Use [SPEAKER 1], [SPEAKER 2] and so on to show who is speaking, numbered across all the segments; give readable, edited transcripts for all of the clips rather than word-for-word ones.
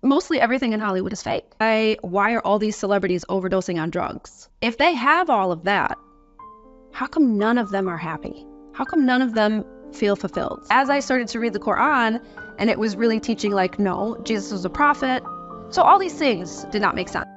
[SPEAKER 1] Mostly everything in Hollywood is fake. Why are all these celebrities overdosing on drugs? If they have all of that, how come none of them are happy? How come none of them feel fulfilled? As I started to read the Quran, and it was really teaching like, no, Jesus was a prophet. So all these things did not make sense.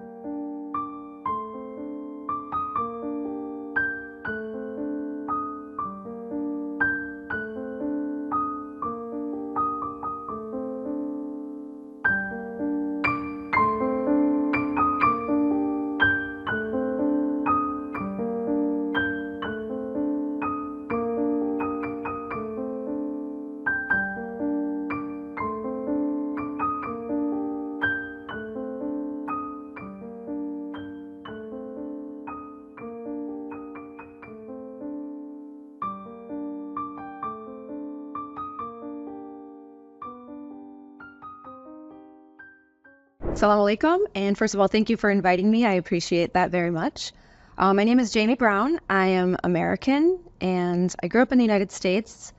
[SPEAKER 1] Assalamu alaikum, and first of all, thank you for inviting me. I appreciate that very much. My name is Jamie Brown. I am American, and I grew up in the United States.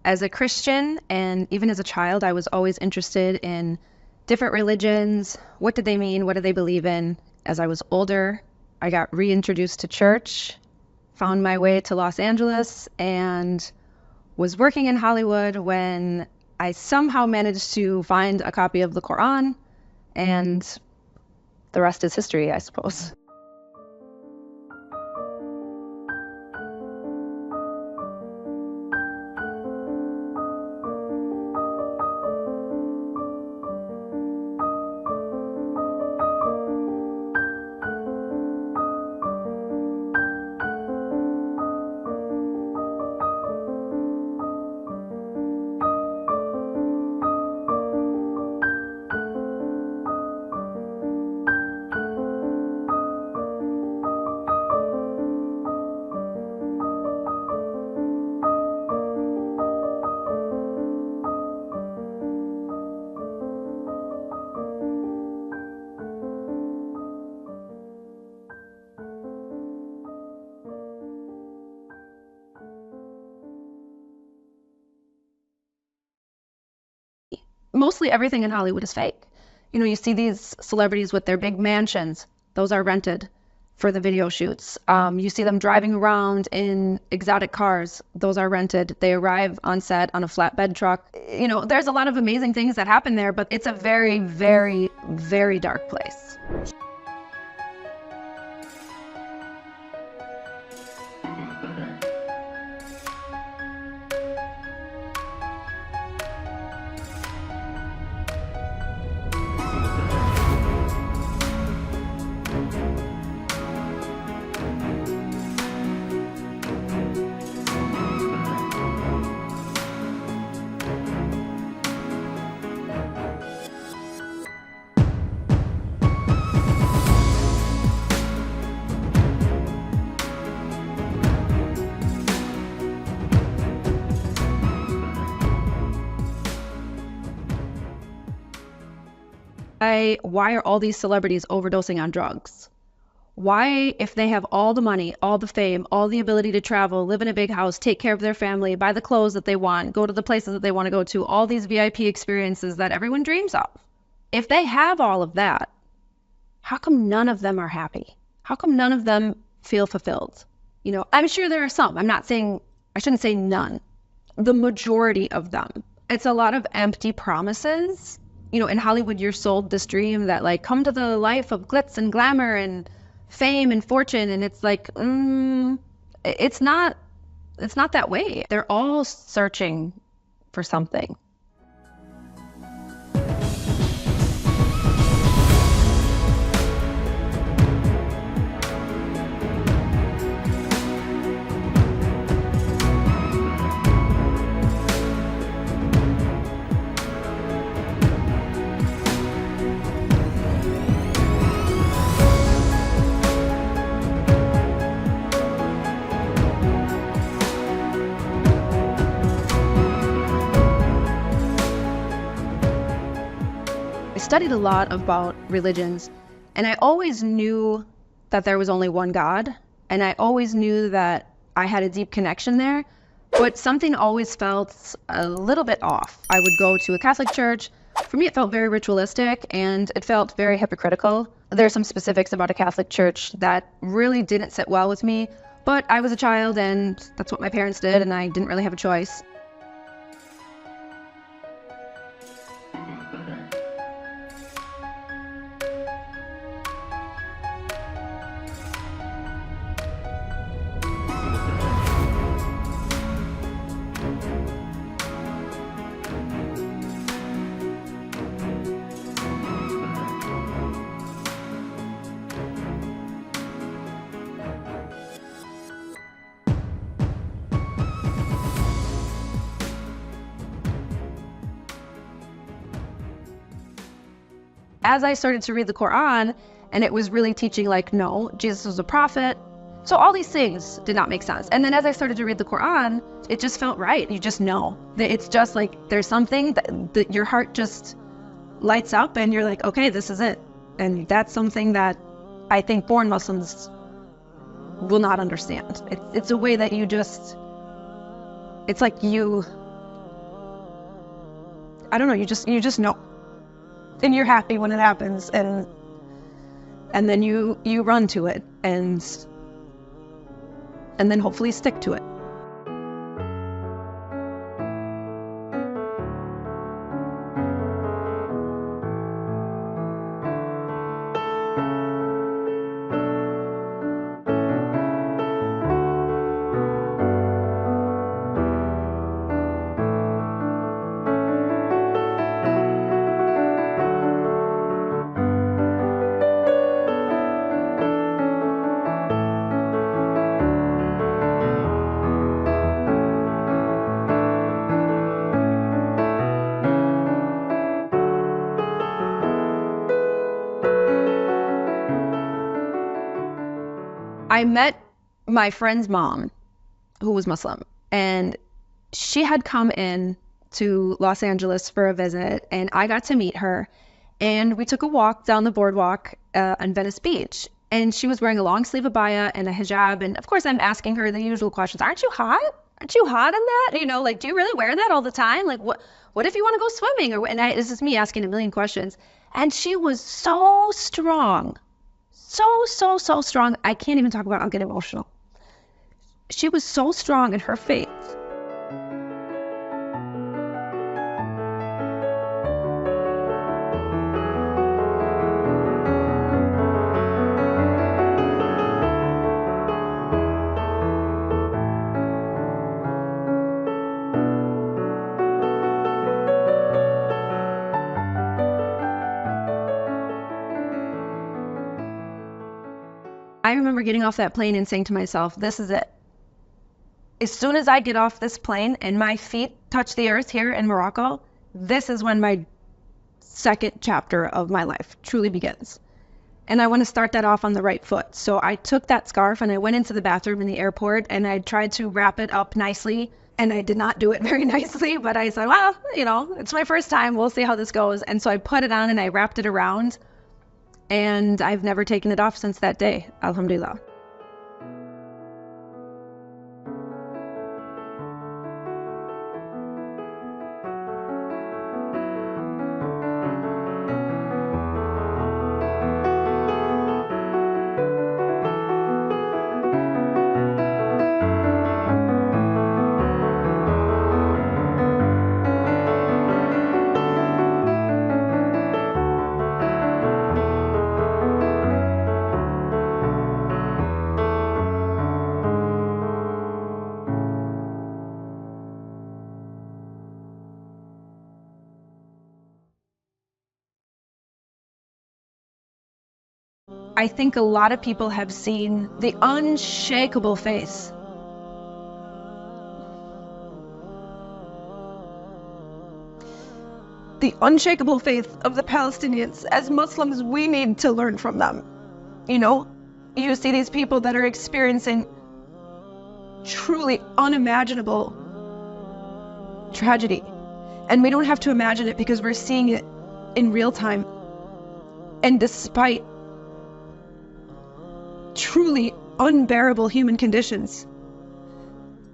[SPEAKER 1] As a Christian, and even as a child, I was always interested in different religions. What did they mean? What did they believe in? As I was older, I got reintroduced to church, found my way to Los Angeles, and was working in Hollywood when I somehow managed to find a copy of the Quran. And the rest is history, I suppose. Mostly everything in Hollywood is fake. You know, you see these celebrities with their big mansions. Those are rented for the video shoots. You see them driving around in exotic cars. Those are rented. They arrive on set on a flatbed truck. You know, there's a lot of amazing things that happen there, but it's a very, very, very dark place. Why are all these celebrities overdosing on drugs? Why, if they have all the money, all the fame, all the ability to travel, live in a big house, take care of their family, buy the clothes that they want, go to the places that they want to go to, all these VIP experiences that everyone dreams of, if they have all of that, how come none of them are happy? How come none of them feel fulfilled? You know, I'm sure there are some. I shouldn't say none. The majority of them. It's a lot of empty promises. You know, in Hollywood, you're sold this dream that like, come to the life of glitz and glamour and fame and fortune. And it's like, it's not that way. They're all searching for something. Studied a lot about religions, and I always knew that there was only one God, and I always knew that I had a deep connection there, but something always felt a little bit off. I would go to a Catholic church, For me, it felt very ritualistic and it felt very hypocritical. There are some specifics about a Catholic church that really didn't sit well with me, but I was a child and that's what my parents did and I didn't really have a choice. As I started to read the Quran, and it was really teaching like, no, Jesus was a prophet. So all these things did not make sense. And then as I started to read the Quran, it just felt right. You just know that it's just like, there's something that your heart just lights up and you're like, okay, this is it. And that's something that I think foreign Muslims will not understand. It's a way that you just, it's like you, I don't know, you just know. And you're happy when it happens, and then you run to it, and then hopefully stick to it. I met my friend's mom, who was Muslim, and she had come in to Los Angeles for a visit, and I got to meet her, and we took a walk down the boardwalk on Venice Beach, and she was wearing a long sleeve abaya and a hijab, and of course I'm asking her the usual questions. Aren't you hot? Aren't you hot in that? You know, like, do you really wear that all the time? Like, what if you want to go swimming? This is me asking a million questions. And she was so strong. So strong. I can't even talk about it. I'll get emotional. She was so strong in her faith. I remember getting off that plane and saying to myself, this is it. As soon as I get off this plane and my feet touch the earth here in Morocco, this is when my second chapter of my life truly begins. And I want to start that off on the right foot. So I took that scarf and I went into the bathroom in the airport and I tried to wrap it up nicely. And I did not do it very nicely, but I said, well, you know, it's my first time. We'll see how this goes. And so I put it on and I wrapped it around. And I've never taken it off since that day, alhamdulillah. I think a lot of people have seen the unshakable faith of the Palestinians. As Muslims, we need to learn from them. You know, you see these people that are experiencing truly unimaginable tragedy. And we don't have to imagine it because we're seeing it in real time. And despite truly unbearable human conditions,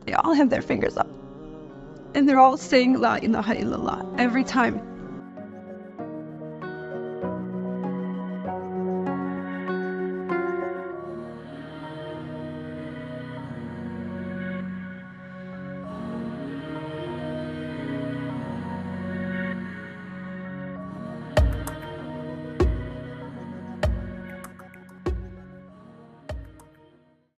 [SPEAKER 1] they all have their fingers up. And they're all saying La ilaha illallah every time.